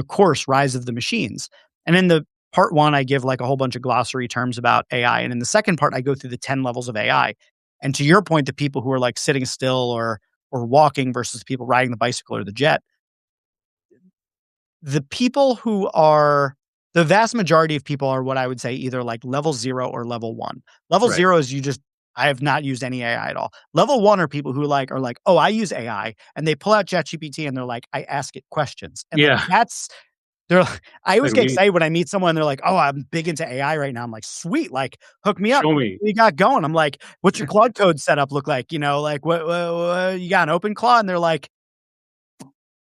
course Rise of the Machines, and in the part one, I give like a whole bunch of glossary terms about AI, and in the second part, I go through the 10 levels of AI. And to your point, the people who are like sitting still or walking versus people riding the bicycle or the jet, the people who are the vast majority of people are what I would say either like level 0 or level 1. Level
Right.
0 is I have not used any AI at all. Level 1 are people who are like, "Oh, I use AI," and they pull out ChatGPT and they're like, "I ask it questions." And like
Yeah.
They're I
Like
always get
we
excited when I meet someone, they're like, "Oh, I'm big into AI right now." I'm like, "Sweet, like, hook me up.
show
What
me.
you got going?" I'm like, "What's your Claude Code setup look like?" Like, What you got an open Claude?" And they're like,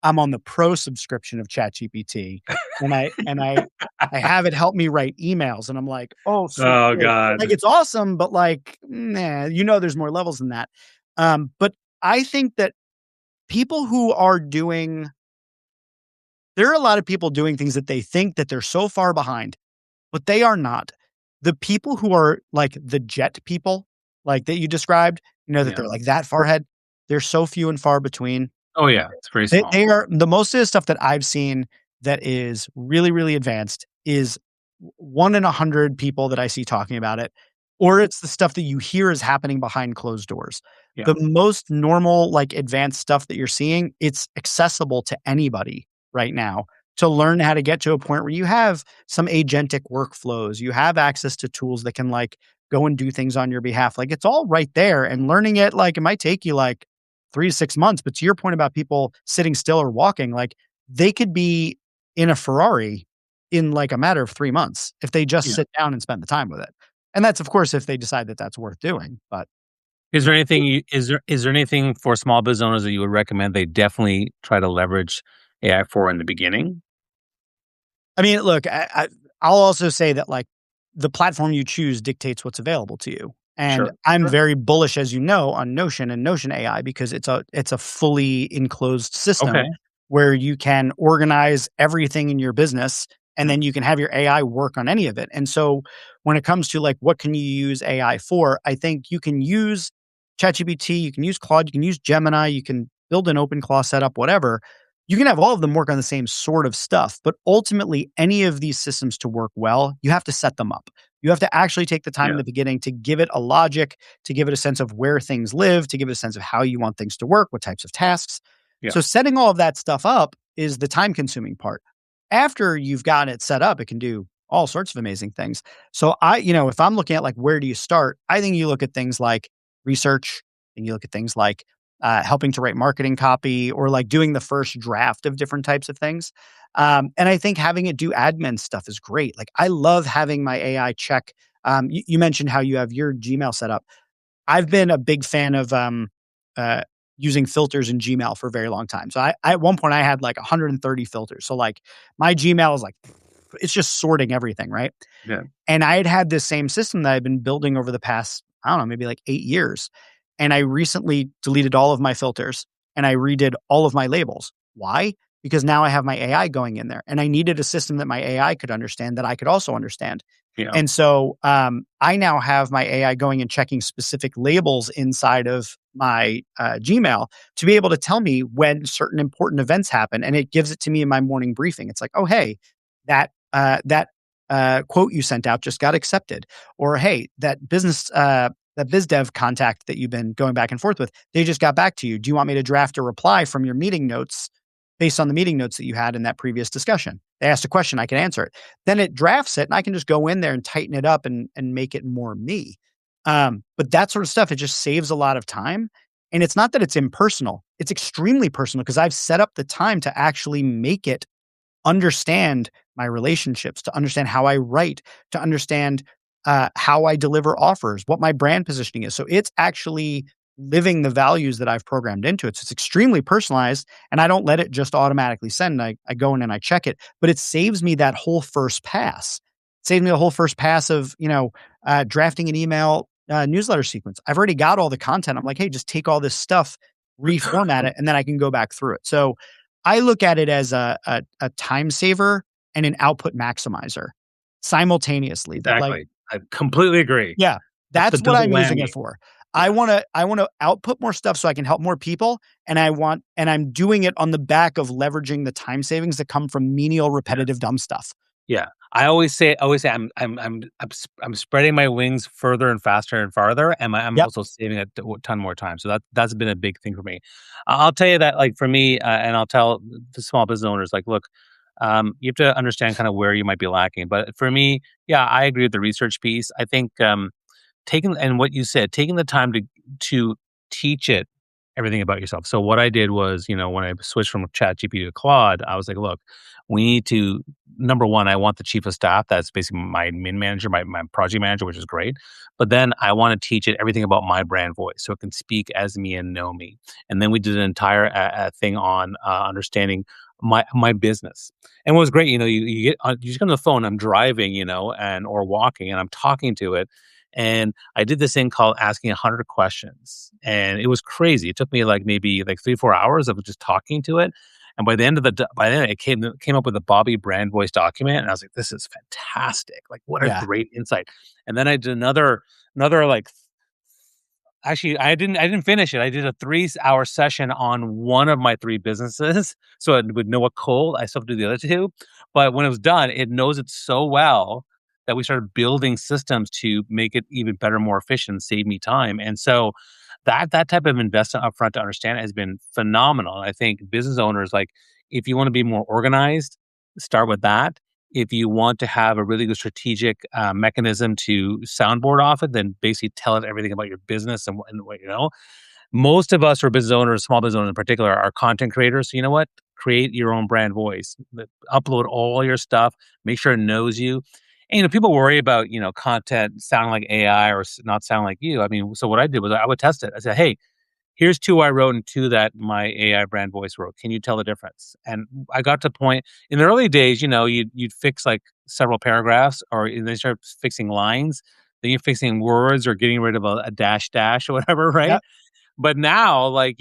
"I'm on the pro subscription of ChatGPT, and I have it help me write emails." And I'm like, "Oh, sweet,
Oh
great." Like,
god.
it's awesome, but, like, nah, there's more levels than that. But I think that people who are doing there are a lot of people doing things that they think that they're so far behind, but they are not. The people who are like the jet people, like that you described, that
Yeah.
they're like that far ahead, they're so few and far between.
Oh, yeah, it's very
They
small.
they are the most of the stuff that I've seen that is really, really advanced is 1 in 100 people that I see talking about it, or it's the stuff that you hear is happening behind closed doors.
Yeah,
The most normal, like, advanced stuff that you're seeing, it's accessible to anybody right now to learn how to get to a point where you have some agentic workflows, you have access to tools that can, like, go and do things on your behalf, like, it's all right there, and learning it, like, it might take you, like, 3 to 6 months, but to your point about people sitting still or walking, like, they could be in a Ferrari in, like, a matter of 3 months if they just
yeah.
sit down and spend the time with it. And that's, of course, if they decide that that's worth doing, but,
Is
you
there
know
anything you is there anything for small business owners that you would recommend they definitely try to leverage AI for in the beginning?
I mean, look, I'll also say that, like, the platform you choose dictates what's available to you, and
Sure,
I'm
sure.
very bullish, as you know, on Notion and Notion AI because it's a fully enclosed system
Okay.
where you can organize everything in your business, and
Mm,
then you can have your AI work on any of it, and so, when it comes to, like, what can you use AI for, I think you can use ChatGPT, you can use Claude, you can use Gemini, you can build an OpenClaw setup, whatever, you can have all of them work on the same sort of stuff, but ultimately, any of these systems to work well, you have to set them up. You have to actually take the time in
yeah,
the beginning to give it a logic, to give it a sense of where things live, to give it a sense of how you want things to work, what types of tasks.
yeah,
So, setting all of that stuff up is the time consuming part. After you've got it set up, it can do all sorts of amazing things. So, if I'm looking at like where do you start, I think you look at things like research and you look at things like helping to write marketing copy or like doing the first draft of different types of things. And I think having it do admin stuff is great. Like I love having my AI check. You mentioned how you have your Gmail set up. I've been a big fan of uh, using filters in Gmail for a very long time. So at one point I had like 130 filters. So like my Gmail is like it's just sorting everything, right?
yeah,
And I had this same system that I've been building over the past, I don't know, maybe like 8 years. And I recently deleted all of my filters and I redid all of my labels. Why? Because now I have my AI going in there and I needed a system that my AI could understand that I could also understand.
yeah,
And so I now have my AI going and checking specific labels inside of my Gmail to be able to tell me when certain important events happen. And it gives it to me in my morning briefing. It's like, oh, hey, that quote you sent out just got accepted. Or, hey, that biz dev contact that you've been going back and forth with, they just got back to you. Do you want me to draft a reply from your meeting notes based on the meeting notes that you had in that previous discussion? They asked a question, I can answer it. Then it drafts it and I can just go in there and tighten it up and make it more me. But that sort of stuff, it just saves a lot of time. And it's not that it's impersonal. It's extremely personal because I've set up the time to actually make it understand my relationships, to understand how I write, to understand how I deliver offers, what my brand positioning is. So it's actually living the values that I've programmed into it. So it's extremely personalized and I don't let it just automatically send. I go in and I check it, but it saves me that whole first pass. It saves me the whole first pass of, drafting an email newsletter sequence. I've already got all the content. I'm like, hey, just take all this stuff, reformat it, and then I can go back through it. So I look at it as a time saver and an output maximizer simultaneously that like
exactly. I completely agree.
yeah,
That's the
that's what
double
I'm using it
whammy.
for. I
Yeah,
wanna I wanna output more stuff so I can help more people, and I'm doing it on the back of leveraging the time savings that come from menial,
yeah.
repetitive, dumb stuff.
Yeah, I always say I'm spreading my wings further and faster and farther, and I'm
Yep.
also saving a ton more time. So that's been a big thing for me. I'll tell you that, like for me, and I'll tell the small business owners, like, look, you have to understand kind of where you might be lacking. But for me, yeah, I agree with the research piece. I think taking and what you said, taking the time to teach it everything about yourself. So what I did was, when I switched from ChatGPT to Claude, I was like, look, we need to number one, I want the chief of staff. That's basically my main manager, my project manager, which is great. But then I want to teach it everything about my brand voice so it can speak as me and know me. And then we did an entire thing on understanding my business. And what was great, you just get on the phone, I'm driving, and or walking, and I'm talking to it. And I did this thing called asking 100 questions. And it was crazy. It took me like maybe like 3 4 hours of just talking to it. And by then it came up with a Bobby brand voice document, and I was like, "This is fantastic! Like, what a
Yeah.
great insight!" And then I did another like actually, I didn't finish it. I did a 3-hour session on one of my 3 businesses, so it would know what cold. I still have to do the other 2, but when it was done, it knows it so well that we started building systems to make it even better, more efficient, save me time, and so that type of investment upfront to understand it has been phenomenal. I think business owners, like, if you wanna be more organized, start with that. If you want to have a really good strategic, mechanism to soundboard off it, then basically tell it everything about your business and what you know. Most of us are business owners, small business owners in particular, are content creators. So you know what? Create your own brand voice. Upload all your stuff. Make sure it knows you. And people worry about content sounding like AI or not sounding like you. I mean, so what I did was I would test it. I said, hey, here's 2 I wrote and 2 that my AI brand voice wrote. Can you tell the difference? And I got to point in the early days, you'd fix like several paragraphs or then start fixing lines. Then you're fixing words or getting rid of a dash or whatever, right?
Yep.
But now, like,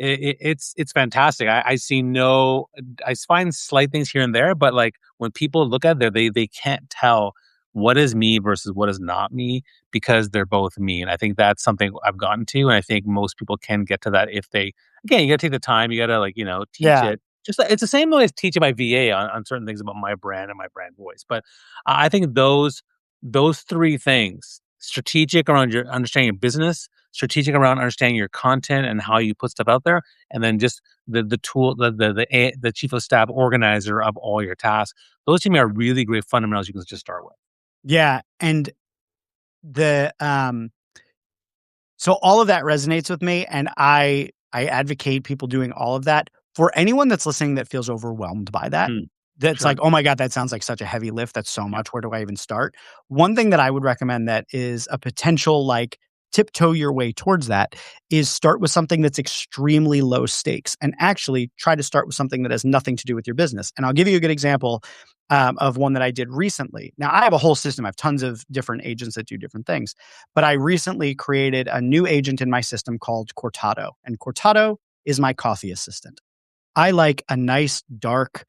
it's fantastic. I see no, I find slight things here and there, but like when people look at it, they can't tell what is me versus what is not me because they're both me. And I think that's something I've gotten to, and I think most people can get to that if they, again, you got to take the time. You got to, like, teach
Yeah.
it. Just it's the same way as teaching my VA on certain things about my brand and my brand voice. But I think those 3 things: strategic around your understanding your business, strategic around understanding your content and how you put stuff out there, and then just the tool, the chief of staff organizer of all your tasks. Those to me are really great fundamentals you can just start with.
Yeah. And the so all of that resonates with me, and I advocate people doing all of that. For anyone that's listening that feels overwhelmed by that,
Mm,
that's like,
sure.
"Oh my god, that sounds like such a heavy lift. That's so
Yeah.
much. Where do I even start?" One thing that I would recommend that is a potential, like, tiptoe your way towards that is start with something that's extremely low stakes, and actually try to start with something that has nothing to do with your business. And I'll give you a good example, of one that I did recently. Now, I have a whole system. I have tons of different agents that do different things. But I recently created a new agent in my system called Cortado, and Cortado is my coffee assistant. I like a nice, dark,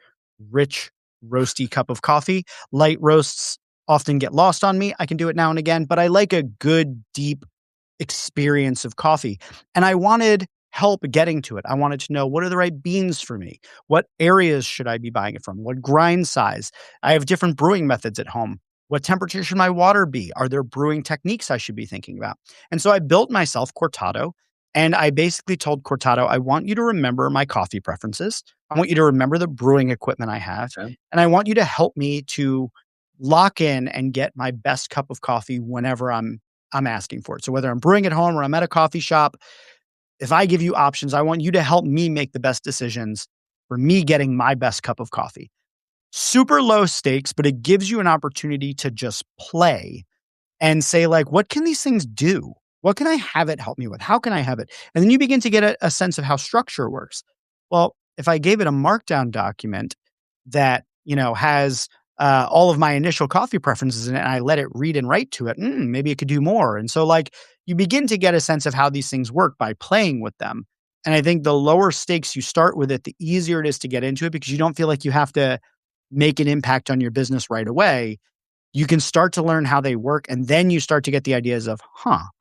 rich, roasty cup of coffee. Light roasts often get lost on me. I can do it now and again, but I like a good, deep experience of coffee. And I wanted help getting to it. I wanted to know, what are the right beans for me? What areas should I be buying it from? What grind size? I have different brewing methods at home. What temperature should my water be? Are there brewing techniques I should be thinking about? And so I built myself Cortado, and I basically told Cortado, I want you to remember my coffee preferences. I want you to remember the brewing equipment I have.
Okay.
And I want you to help me to lock in and get my best cup of coffee whenever I'm asking for it. So whether I'm brewing at home or I'm at a coffee shop, if I give you options, I want you to help me make the best decisions for me getting my best cup of coffee. Super low stakes, but it gives you an opportunity to just play and say, like, what can these things do? What can I have it help me with? How can I have it? And then you begin to get a sense of how structure works. Well, if I gave it a markdown document that, has all of my initial coffee preferences in it, and I let it read and write to it, maybe it could do more. And so, like, you begin to get a sense of how these things work by playing with them. And I think the lower stakes you start with it, the easier it is to get into it because you don't feel like you have to make an impact on your business right away. You can start to learn how they work, and then you start to get the ideas of,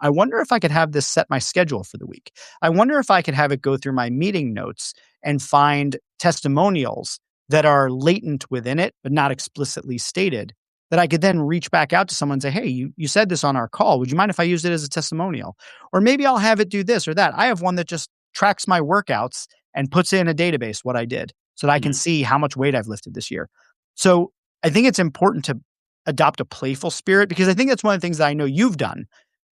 I wonder if I could have this set my schedule for the week. I wonder if I could have it go through my meeting notes and find testimonials that are latent within it, but not explicitly stated, that I could then reach back out to someone and say, hey, you said this on our call. Would you mind if I used it as a testimonial? Or maybe I'll have it do this or that. I have one that just tracks my workouts and puts in a database what I did so that I can
Mhm.
see how much weight I've lifted this year. So I think it's important to adopt a playful spirit, because I think that's one of the things that I know you've done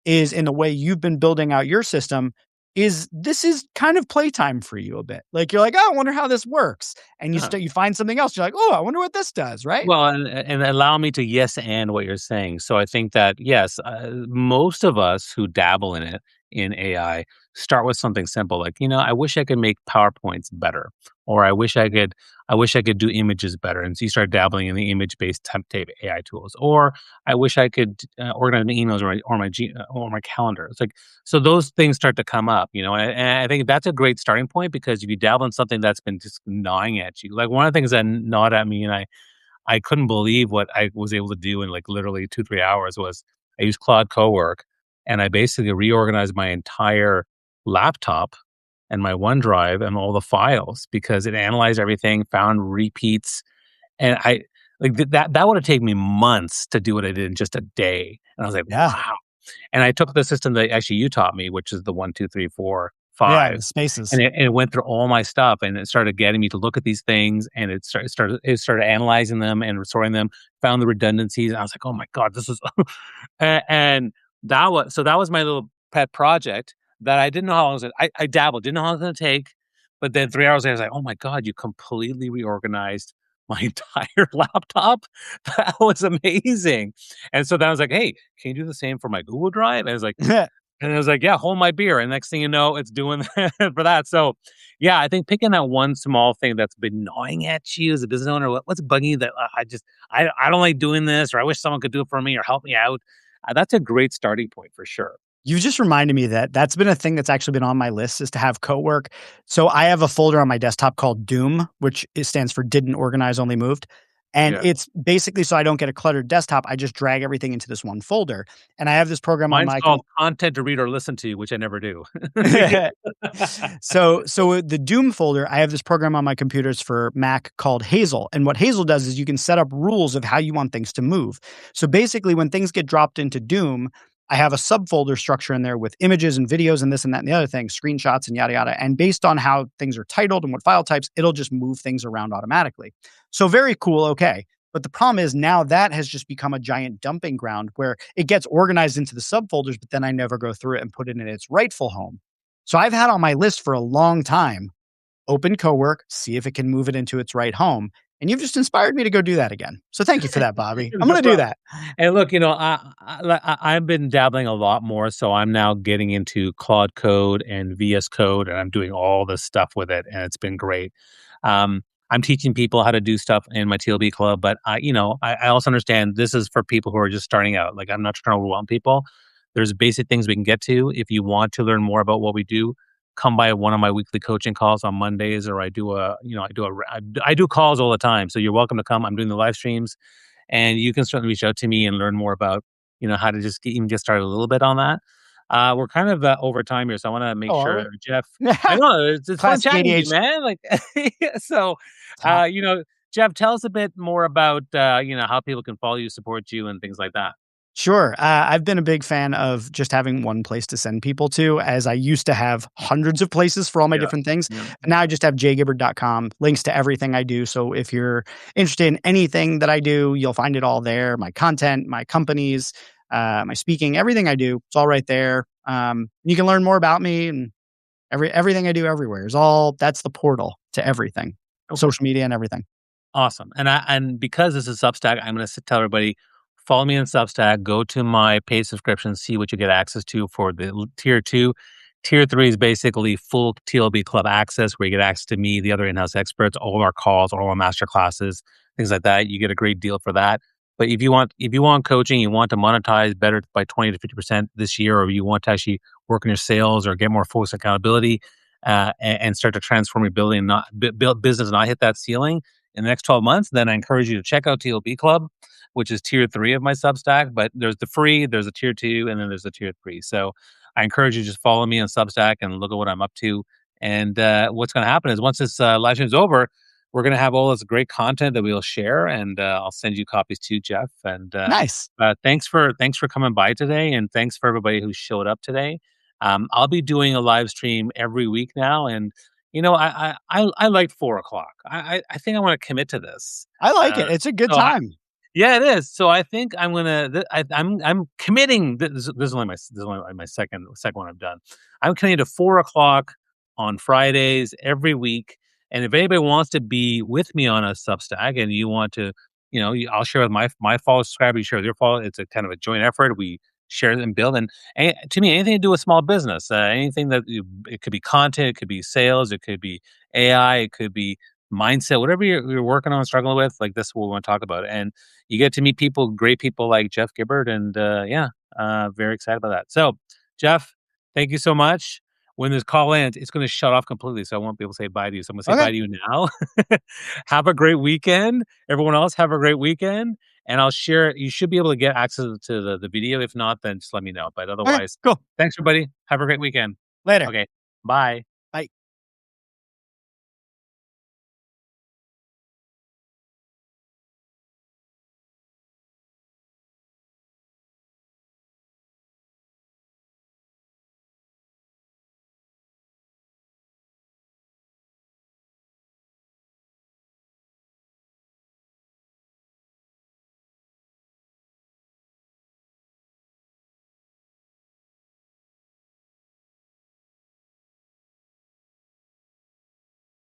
is in the way you've been building out your system. is this is kind of playtime for you a bit. Like, you're like, "Oh, I wonder how this works." And you find something else. You're like, "Oh, I wonder what this does," right?
Well, and allow me to yes and what you're saying. So I think that yes, most of us who dabble in it in AI start with something simple, like I wish I could make PowerPoints better, or I wish I could do images better, and so you start dabbling in the image based type AI tools, or I wish I could organize my emails or my calendar. It's like so those things start to come up, and I think that's a great starting point because if you dabble in something that's been just gnawing at you, like one of the things that gnawed at me, and I couldn't believe what I was able to do in like literally 2, 3 hours was I used Claude Cowork and I basically reorganized my entire laptop and my OneDrive and all the files because it analyzed everything, found repeats, and I like that would have taken me months to do what I did in just a day. And I was like,
Yeah.
wow. And I took the system that actually you taught me, which is the 1, 2, 3, 4,
Yeah,
5,
the spaces.
and it went through all my stuff, and it started getting me to look at these things, and it started analyzing them and sorting them, found the redundancies, and I was like, "Oh my god, this is" and that was my little pet project that I didn't know how long it was I dabbled, didn't know how long it was gonna take, but then 3 hours later, I was like, "Oh my god, you completely reorganized my entire laptop." That was amazing, and so then I was like, "Hey, can you do the same for my Google Drive?" And I was like, "Yeah, hold my beer." And next thing you know, it's doing that for that. So, yeah, I think picking that one small thing that's been gnawing at you as a business owner, what's bugging you that I don't like doing this, or I wish someone could do it for me or help me out. That's a great starting point for sure.
You just reminded me that that's been a thing that's actually been on my list is to have co-work. So I have a folder on my desktop called Doom, which it stands for didn't organize, only moved. And
Yeah,
it's basically so I don't get a cluttered desktop, I just drag everything into this one folder. And I have this program on
mine's
my
called content to read or listen to, which I never do.
So the Doom folder, I have this program on my computers for Mac called Hazel. And what Hazel does is you can set up rules of how you want things to move. So basically, when things get dropped into Doom, I have a subfolder structure in there with images and videos and this and that and the other thing, screenshots and yada yada. And based on how things are titled and what file types, it'll just move things around automatically. So very cool. Okay. But the problem is now that has just become a giant dumping ground where it gets organized into the subfolders, but then I never go through it and put it in its rightful home. So I've had on my list for a long time, open Cowork, see if it can move it into its right home. And you've just inspired me to go do that again. So thank you for that, Bobby. I'm
No
going to do
problem.
that.
And look, I've been dabbling a lot more, so I'm now getting into Claude Code and VS Code, and I'm doing all this stuff with it, and it's been great. I'm teaching people how to do stuff in my TLB club, but I also understand this is for people who are just starting out. Like, I'm not trying to overwhelm people. There's basic things we can get to. If you want to learn more about what we do, come by one of my weekly coaching calls on Mondays, or I do calls all the time. So you're welcome to come. I'm doing the live streams, and you can certainly reach out to me and learn more about how to just even get started a little bit on that. We're kind of over time here, so I want to make
Oh, are
sure,
we?
Jeff. I know it's fun
Classic
chatting with you,
ADHD.
man. Like, so,
Top.
Jeff, tell us a bit more about how people can follow you, support you, and things like that.
Sure. I've been a big fan of just having one place to send people to, as I used to have hundreds of places for all my
Yeah,
different things.
yeah.
And now I just have jgibbard.com, links to everything I do. So if you're interested in anything that I do, you'll find it all there. My content, my companies, my speaking, everything I do, it's all right there. You can learn more about me and everything I do everywhere is all that's the portal to everything,
Okay.
social media and everything.
Awesome. And because this is Substack, I'm going to tell everybody follow me on Substack. Go to my paid subscription, see what you get access to for the tier 2. Tier 3 is basically full TLB club access, where you get access to me, the other in-house experts, all our calls, all our master classes, things like that. You get a great deal for that. But if you want coaching, you want to monetize better by 20 to 50% this year, or you want to actually work on your sales or get more focused accountability, and start to transform your ability and not build business and not hit that ceiling in the next 12 months, then I encourage you to check out TLB Club, which is tier 3 of my Substack. But there's the free, there's a tier 2, and then there's a tier 3. So I encourage you to just follow me on Substack and look at what I'm up to. And what's going to happen is once this live stream is over, we're going to have all this great content that we'll share, and I'll send you copies too, Jeff. And
Nice.
thanks for coming by today, and thanks for everybody who showed up today. I'll be doing a live stream every week now, and I like 4 o'clock. I think I want to commit to this.
I like
Uh,
it. It's a good
so
time.
Yeah, it is. So I think I'm gonna. I'm committing. This is only my second one I've done. I'm committing to 4 o'clock on Fridays every week. And if anybody wants to be with me on a Substack, and you want to, I'll share with my followers, subscribers. You share with your followers. It's a kind of a joint effort. We share and build. And to me, anything to do with small business, anything it could be content, it could be sales, it could be AI, it could be mindset, whatever you're working on, struggling with. Like this, is what we want to talk about. And you get to meet people, great people like Jeff Gibbard, and yeah, very excited about that. So, Jeff, thank you so much. When this call ends, it's going to shut off completely, so I won't be able to say bye to you. So I'm going to say
Okay.
bye to you now. Have a great weekend. Everyone else, have a great weekend. And I'll share. You should be able to get access to the video. If not, then just let me know. But
Okay.
otherwise,
Cool.
thanks everybody. Have a great weekend.
Later.
Okay, bye.